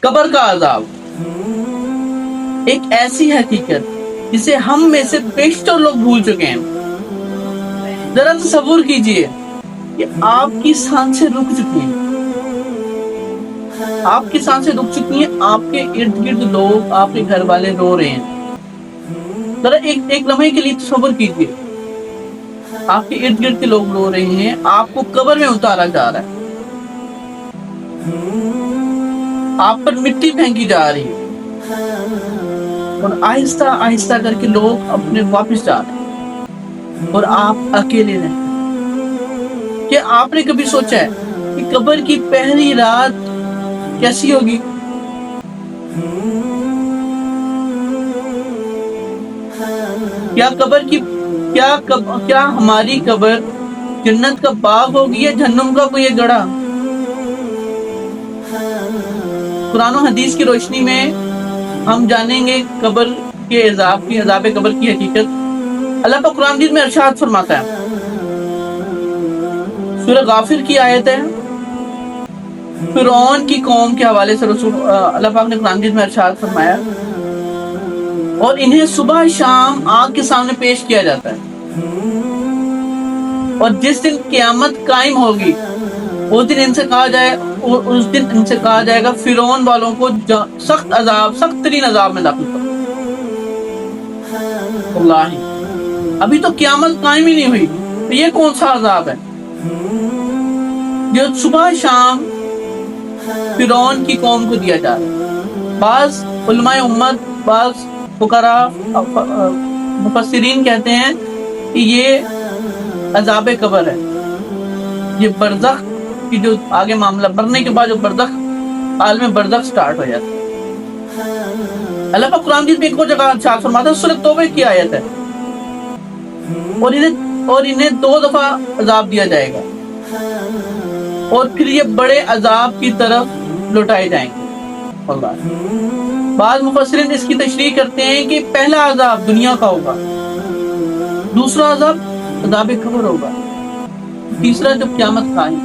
قبر کا عذاب ایک ایسی حقیقت جسے ہم میں سے بیشتر لوگ بھول چکے ہیں۔ ذرا تصور کیجئے کہ آپ کی سانسیں رک چکی ہیں، آپ کی سانسیں رک چکی ہیں، آپ کے ارد گرد لوگ، آپ کے گھر والے رو رہے ہیں۔ ذرا ایک لمحے کے لیے تصور کیجئے، آپ کے ارد گرد کے لوگ رو رہے ہیں، آپ کو قبر میں اتارا جا رہا ہے، آپ پر مٹی پھینکی جا رہی ہے، اور آہستہ آہستہ کر کے لوگ اپنے واپس جا رہے ہیں، اور آپ اکیلے رہتے ہیں۔ کیا آپ نے کبھی سوچا ہے کہ قبر کی پہلی رات کیسی ہوگی؟ کیا ہماری قبر جنت کا باغ ہوگی یا جہنم کا کوئی گڑھا؟ قرآن و حدیث کی روشنی میں ہم جانیں گے قبر کے عذاب قبر کی حقیقت۔ اللہ پاک قرآن مجید میں ارشاد فرماتا ہے، سورہ غافر کی آیت ہے، فرعون کی قوم کے حوالے سے اللہ پاک نے قرآن مجید میں ارشاد فرمایا، اور انہیں صبح شام آگ کے سامنے پیش کیا جاتا ہے، اور جس دن قیامت قائم ہوگی اس دن ان سے کہا جائے گا فرعون والوں کو سخت ترین عذاب میں داخل کرو۔ اللہ، ابھی تو قیامت قائم ہی نہیں ہوئی، تو یہ کون سا عذاب ہے جو صبح شام فرعون کی قوم کو دیا جا رہا ہے؟ بعض علماء امت، بعض فقراء مفسرین کہتے ہیں کہ یہ عذاب قبر ہے، یہ برزخ کی جو آگے معاملہ، مرنے کے بعد جو برزخ، عالم برزخ سٹارٹ ہو جاتا ہے۔ اللہ پاک قرآن میں ایک اور جگہ ارشاد فرماتا ہے، سورہ توبہ کی آیت ہے، اور انہیں 2 دفعہ عذاب دیا جائے گا، اور پھر یہ بڑے عذاب کی طرف لوٹائے جائیں گے۔ اللہ، بعض مفسرین اس کی تشریح کرتے ہیں کہ پہلا عذاب دنیا کا ہوگا، دوسرا عذاب عذاب قبر ہوگا، تیسرا جب قیامت قائم۔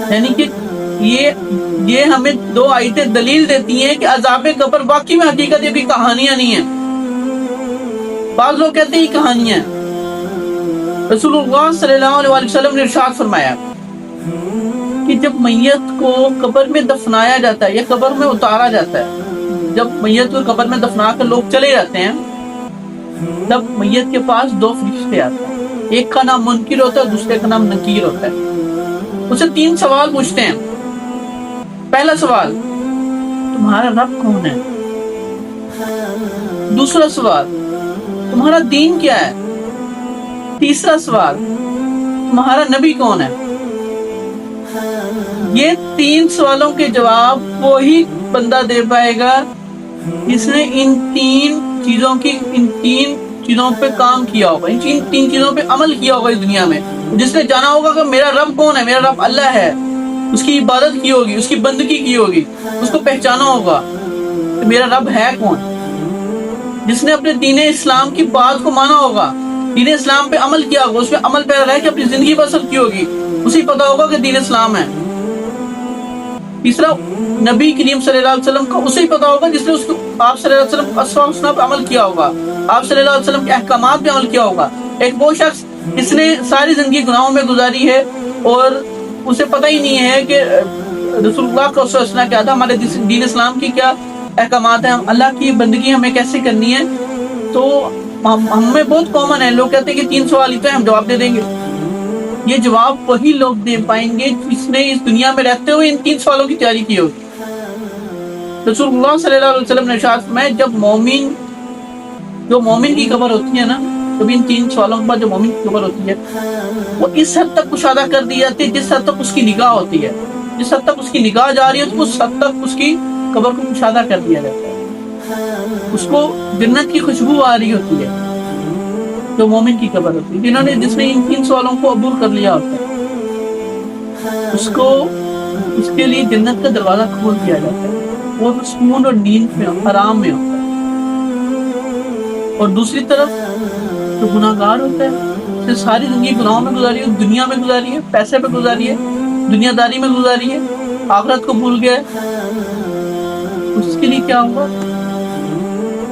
یعنی کہ یہ ہمیں 2 آیتیں دلیل دیتی ہیں کہ عذاب قبر واقعی میں حقیقت، یہ بھی کہانیاں نہیں ہیں۔ بعض لوگ کہتے ہیں یہ کہانیاں ہیں۔ رسول اللہ صلی اللہ علیہ وسلم نے ارشاد فرمایا کہ جب میت کو قبر میں دفنایا جاتا ہے یا قبر میں اتارا جاتا ہے، جب میت کو قبر میں دفنا کر لوگ چلے جاتے ہیں، تب میت کے پاس 2 فرشتے آتے ہیں، ایک کا نام منکر ہوتا ہے، دوسرے کا نام نکیر ہوتا ہے۔ اسے 3 سوال پوچھتے ہیں۔ پہلا سوال، تمہارا رب کون ہے؟ دوسرا سوال، تمہارا دین کیا ہے؟ تیسرا سوال، تمہارا نبی کون ہے؟ یہ 3 سوالوں کے جواب وہی بندہ دے پائے گا جس نے ان 3 چیزوں پہ کام کیا ہوگا، ان 3 چیزوں پہ عمل کیا ہوگا اس دنیا میں، جس نے جانا ہوگا کہ میرا رب کون ہے، میرا رب اللہ ہے، اس کی عبادت کی ہوگی، اس کی بندگی کی ہوگی، اس کو پہچانا ہوگا کہ میرا رب ہے کون، جس نے اپنے دین اسلام کی بات کو مانا ہوگا، دین اسلام پہ عمل کیا ہوگا، اس پہ عمل پیرا رہ کے اپنی زندگی بسر کی ہوگی، اسے پتا ہوگا کہ دین اسلام ہے۔ تیسرا، نبی کریم صلی اللہ علیہ وسلم کا اسے پتا ہوگا جس نے آپ صلی اللہ علیہ وسلم اسوہ حسنہ پہ عمل کیا ہوگا، آپ صلی اللہ علیہ وسلم کے احکامات پہ عمل کیا ہوگا۔ ایک وہ شخص جس نے ساری زندگی گناہوں میں گزاری ہے اور اسے پتہ ہی نہیں ہے کہ رسول اللہ کا اسوہ حسنہ کیا تھا، ہمارے دین اسلام کی کیا احکامات ہیں، اللہ کی بندگی ہمیں کیسے کرنی ہے۔ تو ہم میں بہت کامن ہے، لوگ کہتے ہیں کہ 3 سوال ہی تو ہیں، ہم جواب دے دیں گے۔ یہ جواب وہی لوگ دے پائیں گے جس نے اس دنیا میں رہتے ہوئے ان 3 سوالوں کی تیاری کی ہوگی۔ رسول اللہ صلی اللہ علیہ وسلم نے ارشاد فرمایا، جو مومن کی قبر ہوتی ہے نا، جب ان 3 سوالوں کے بعد جو مومن کی قبر ہوتی ہے، وہ اس حد تک کشادہ کر دی جاتی ہے جس حد تک اس کی نگاہ ہوتی ہے، جس حد تک اس کی نگاہ جا رہی ہے تو اس حد تک اس کی قبر کو کشادہ کر دیا جاتا ہے، اس کو جنت کی خوشبو آ رہی ہوتی ہے، جو مومن کی قبر ہوتی ہے، جس نے ان 3 سوالوں کو عبور کر لیا ہوتا ہے، اس کے لیے جنت کا دروازہ کھول دیا جاتا ہے، وہ سکون اور نیند میں، آرام میں ہوتا ہے۔ اور دوسری طرف جو گناہگار ہوتا ہے، اسے ساری زندگی گناہوں میں گزاری ہے، دنیا میں گزاری ہے، پیسے پہ گزاری ہے، دنیا داری میں گزاری ہے، آخرت کو بھول گیا اس کے لیے کیا ہوگا؟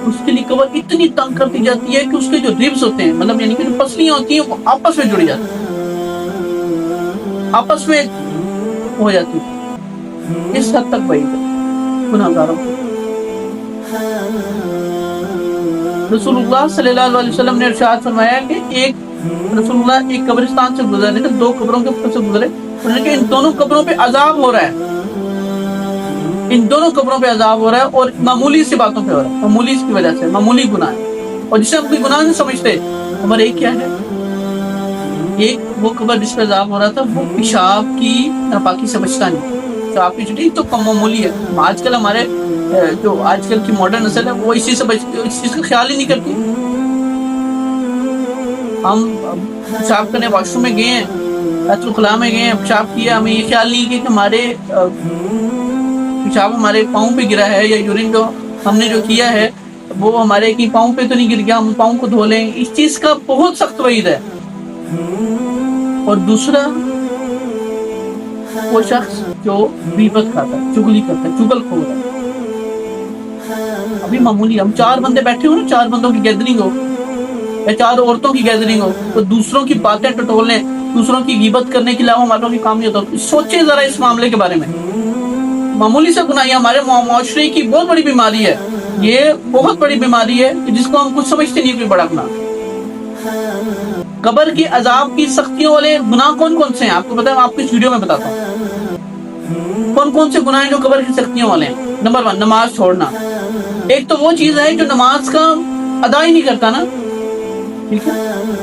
اس کے لیے قبر اتنی تنگ کر دی جاتی ہے کہ اس کے جو ریبس ہوتے ہیں مطلب یعنی کہ جو پسلیاں ہوتی ہیں وہ آپس میں جڑ جاتی ہیں، آپس میں ہو جاتی ہیں، اس حد تک بعید ہے گناہ گاروں کو۔ رسول اللہ صلی اللہ علیہ وسلم نے ارشاد فرمایا کہ رسول اللہ ایک قبرستان سے گزرے تھے، دو قبروں کے اوپر سے گزرے، انہوں نے کہا ان دونوں قبروں پہ عذاب ہو رہا ہے، ان دونوں قبروں پہ عذاب ہو رہا ہے اور معمولی سی باتوں پہ ہو رہا ہے، معمولی کی وجہ سے، معمولی گناہ ہے، اور جسے ہم کوئی گناہ نہیں سمجھتے۔ نمبر ایک کیا ہے؟ ایک وہ قبر جس پہ عذاب ہو رہا تھا وہ پیشاب کی ناپاکی سے بچتا نہیں، پیشاب کی چھٹی تو کم معمولی ہے۔ آج کل ہمارے جو آج کل کی ماڈرن نسل ہے وہ اس چیز سے بچتی، اس چیز کا خیال ہی نہیں کرتی۔ ہم پیشاب کرنے واش روم میں گئے ہیں، بیت الخلاء میں گئے ہیں، پیشاب کیا، ہمیں یہ خیال نہیں کہ ہمارے پیشاب ہمارے پاؤں پہ گرا ہے یا یورین جو ہم نے جو کیا ہے وہ ہمارے کی پاؤں پہ تو نہیں گر گیا، ہم پاؤں کو دھو لیں۔ اس چیز کا بہت سخت وعید ہے۔ اور دوسرا وہ شخص جو غیبت کھاتا ہے، چغلی کرتا ہے، چغل خور ہے۔ ابھی معمولی ہم 4 بندے بیٹھے ہو نا، 4 بندوں کی گیدرنگ ہو یا 4 عورتوں کی گیدرنگ ہو تو دوسروں کی باتیں ٹٹولنے، دوسروں کی غیبت کرنے کے علاوہ ہماروں کی کام نہیں ہوتا۔ سوچیں ذرا اس معاملے کے بارے میں۔ معمولی سے گناہ ہمارے معاشرے کی بہت بڑی بیماری ہے، یہ بہت بڑی بیماری ہے جس کو ہم کچھ سمجھتے نہیں کوئی بڑا گناہ۔ قبر کے عذاب کی سختیوں والے گناہ کون کون سے ہیں آپ کو پتا ہے؟ میں آپ کو اس ویڈیو میں بتاتا ہوں کون کون سے گناہ ہیں جو قبر کی سختیوں والے ہیں۔ نمبر 1 نماز چھوڑنا۔ ایک تو وہ چیز ہے جو نماز کا ادا ہی نہیں کرتا نا، ٹھیک ہے،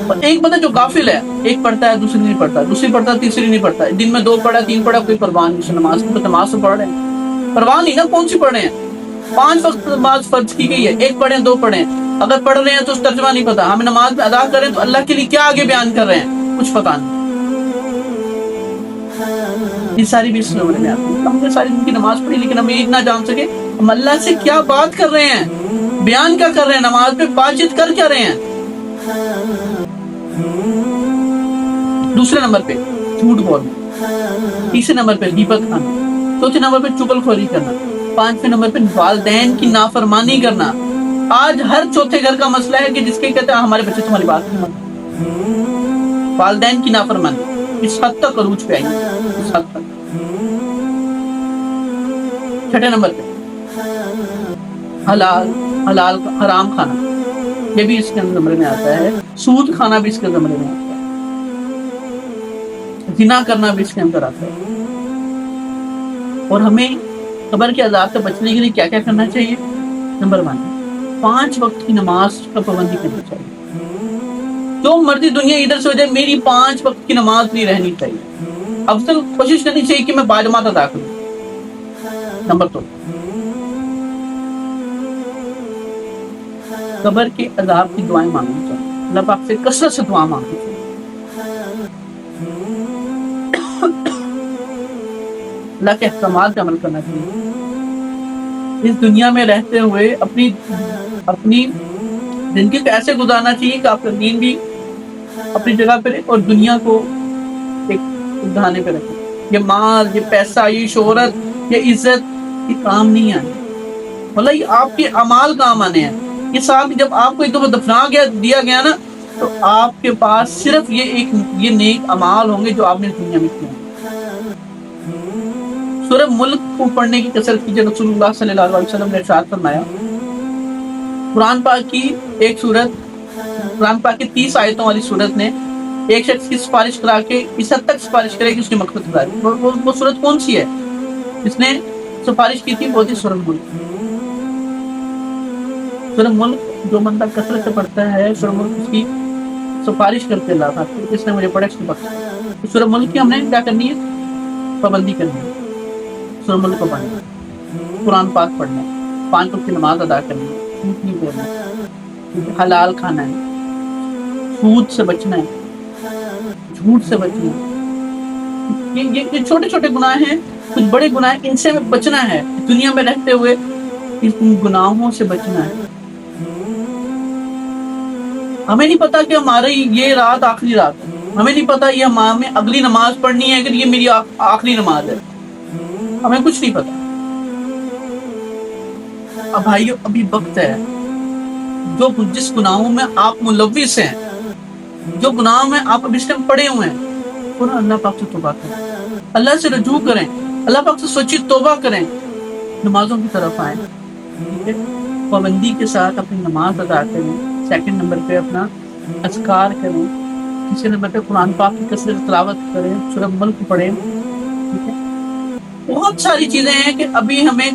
اور ایک بندہ جو غافل ہے، ایک پڑھتا ہے دوسری نہیں پڑھتا، دوسری پڑھتا ہے تیسری نہیں پڑھتا، دن میں 2 پڑھا 3 پڑھا، کوئی پرواہ نہیں سے نماز کی، نماز تو پڑھ رہے ہیں، پرواہ نہیں نا کون سی پڑھ رہے ہیں۔ 5 وقت نماز فرض کی گئی ہے، 1 پڑھیں 2 پڑھیں، اگر پڑھ رہے ہیں تو اس ترجمہ نہیں پتا، ہم نماز میں ادا کریں تو اللہ کے لیے کیا آگے بیان کر رہے ہیں کچھ پتا نہیں۔ یہ ساری بھی اس نمبر میں آتی ہے۔ ہم نے ساری دن کی نماز پڑھی لیکن ہم یہ نہ جان سکے ہم اللہ سے کیا بات کر رہے ہیں، بیان کیا کر رہے ہیں، نماز پہ بات چیت کر کیا رہے ہیں۔ دوسرے نمبر پہ جھوٹ بولنا، تیسرے نمبر پہ غیبت کھانا، چوتھے نمبر پہ چغل خوری کرنا، 5ویں نمبر پہ والدین کی نافرمانی کرنا۔ آج ہر چوتھے گھر کا مسئلہ ہے کہ جس کے کہتے ہیں ہمارے بچے تمہاری بات نہیں مانتے۔ والدین کی نافرمانی اس حد تک عروج پہ آئی ہے، اس حد تک۔ 6 نمبر پہ حلال حرام کھانا، یہ بھی اس کے زمرے میں آتا ہے۔ سود کھانا بھی اس کے زمرے میں آتا ہے۔ زنا کرنا بھی اس کے اندر آتا ہے۔ اور ہمیں قبر کے عذاب سے بچنے کے لیے کیا کیا کرنا چاہیے؟ نمبر 1 5 وقت کی نماز کا پابندی کرنی چاہیے۔ جو مرضی دنیا ادھر سے ہو جائے، میری 5 وقت کی نماز نہیں رہنی چاہیے۔ افضل کوشش کرنی چاہیے کہ میں باجماعت ادا کروں۔ نمبر 2 قبر کے عذاب کی دعائیں مانگنی چاہیے، اللہ پاک سے کثرت سے دعا مانگنی چاہیے۔ اللہ کے احکامات پہ عمل کرنا چاہیے۔ اس دنیا میں رہتے ہوئے اپنی زندگی کو ایسے گزارنا چاہیے کہ آپ کا دین بھی اپنی جگہ پہ رہے اور دنیا کو ایک دھانے پہ رکھے۔ یہ مال، یہ پیسہ، یہ شہرت، یہ عزت یہ کام نہیں آنے، مطلب یہ آپ کے اعمال کام آنے ہیں۔ یہ ساتھ جب آپ کو ایک دفعہ دفنا دیا گیا نا تو آپ کے پاس صرف یہ نیک اعمال ہوں گے جو آپ نے دنیا میں کیے۔ سورہ ملک کو پڑھنے کی کثرت کیجیے۔ رسول اللہ صلی اللہ علیہ وسلم نے ارشاد فرمایا، قرآن پاک کی ایک سورت، قرآن پاک کی 30 آیتوں والی سورت نے ایک شخص کی سفارش کرا کے اس حد تک سفارش کرے کہ اس کی مغفرت ہو جائے۔ وہ سورت کون سی ہے جس نے سفارش کی تھی؟ وہ تھی سورہ ملک۔ سورہ ملک جو بندہ کثرت سے پڑھتا ہے، سورہ ملک اس کی سفارش کرتے اللہ تھا کہ اس نے مجھے پڑھا اس کی بخش۔ سورہ ملک کی ہم نے کیا کرنی ہے؟ پابندی کرنی ہے۔ سورہ ملک کو پڑھنا، قرآن پاک پڑھنا، 5 وقت کی نماز ادا کرنی ہے، جھوٹ نہیں بولنا، حلال کھانا ہے، سود سے بچنا ہے، جھوٹ سے بچنا ہے۔ یہ چھوٹے چھوٹے گناہ ہیں، کچھ بڑے گناہ ہیں، ان سے ہمیں بچنا ہے۔ دنیا میں رہتے ہوئے ان گناہوں سے بچنا ہے۔ ہمیں نہیں پتا کہ ہماری یہ رات آخری رات ہے، ہمیں نہیں پتا یہ ہمیں اگلی نماز پڑھنی ہے کہ یہ میری آخری نماز ہے۔ ہمیں کچھ نہیں پتا. اب بھائیو ابھی وقت ہے, جو جس گناہوں میں آپ ملوث ہیں, جو گناہوں میں آپ ابھی اس ٹائم پڑے ہوئے ہیں, پورا اللہ پاک سے توبہ کریں, اللہ سے رجوع کریں, اللہ پاک سے سچی توبہ کریں, نمازوں کی طرف آئیں, ٹھیک ہے, پابندی کے ساتھ اپنی نماز ادا کریں. سیکنڈ نمبر پہ اپنا اذکار کریں. تیسرے نمبر پہ قرآن پاک کی کثرت تلاوت کریں, سورہ ملک پڑھیں. ٹھیک ہے, بہت ساری چیزیں ہیں کہ ابھی ہمیں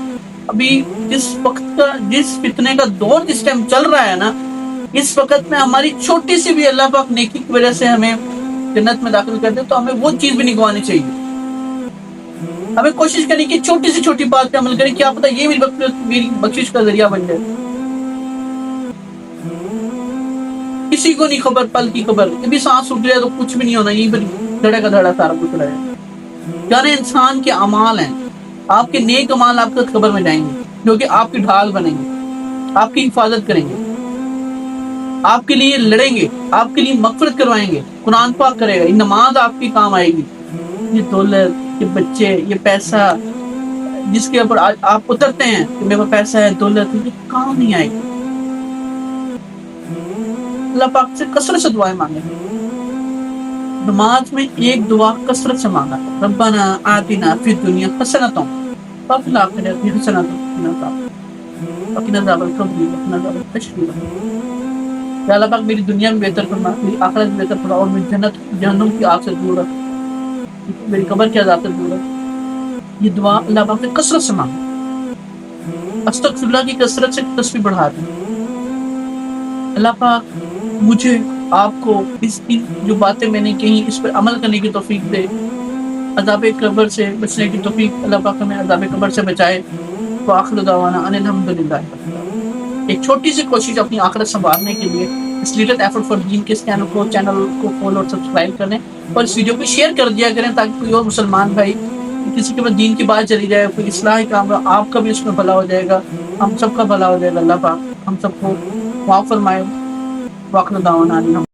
جس وقت کا, جس فتنے کا دور جس ٹائم چل رہا ہے نا, اس وقت میں ہماری چھوٹی سی بھی اللہ پاک نیکی کی وجہ سے ہمیں جنت میں داخل کر دے تو ہمیں وہ چیز بھی نہیں گنوانی چاہیے. ہمیں کوشش کرنی کہ چھوٹی سے چھوٹی بات پہ عمل کریں, کیا پتہ یہ میری بخشش کا ذریعہ بن جائے. کسی کو نہیں خبر پل کی خبر, ابھی سانس اٹھ جائے تو کچھ بھی نہیں ہونا, یہیں پر دھڑے کا دھڑا سارا کچھ رہے. یعنی انسان کے اعمال ہیں, آپ کے نیک اعمال آپ کو خبر میں جائیں گے, جو کہ آپ کی ڈھال بنیں گے, آپ کی حفاظت کریں گے, آپ کے لیے لڑیں گے, آپ کے لیے مغفرت کروائیں گے, قرآن پاک کرے گا, یہ نماز آپ کی کام آئے گی. یہ دولت, یہ بچے, یہ پیسہ جس کے اوپر آپ اترتے ہیں کہ میرے پاس پیسہ ہے, دولت, یہ کام نہیں آئے گی. اللہ پاک سے کثرت سے دعائیں مانگیں. نماز میں ایک دعا کثرت سے مانگا, ربنا آتنا فی الدنیا حسنۃ وفی الآخرۃ حسنۃ وقنا عذاب القبر وقنا عذاب الحشر. یا اللہ پاک میری دنیا میں بہتر فرما, میری آخرت میں بہتر فرما, اور میری جہنم کی آگ سے دور رکھ, میری قبر کے عذاب سے دور رکھ. یہ دعا اللہ پاک سے کثرت سے مانگو. استغفر اللہ کی کثرت سے تسبیح بڑھا دیں. اللہ پاک مجھے آپ کو اس جو باتیں میں نے کہیں اس پر عمل کرنے کی توفیق دے, عذاب قبر سے بچنے کی توفیق اللہ پاک ہمیں عذاب قبر سے بچائے. وآخر دعوانا ان الحمدللہ. ایک چھوٹی سی کوشش اپنی آخرت سنوارنے کے لیے اس لیڈر ایفرٹ فار دین کے چینل کو فالو اور سبسکرائب کریں, اور اس ویڈیو کو شیئر کر دیا کریں تاکہ کوئی اور مسلمان بھائی, کسی کے بعد دین کی بات چلی جائے, کوئی اصلاحی کام, آپ کا بھی اس میں بھلا ہو جائے گا, ہم سب کا بھلا ہو جائے گا. اللہ پاک ہم سب کو معاف فرمائے. وآخر دعوانا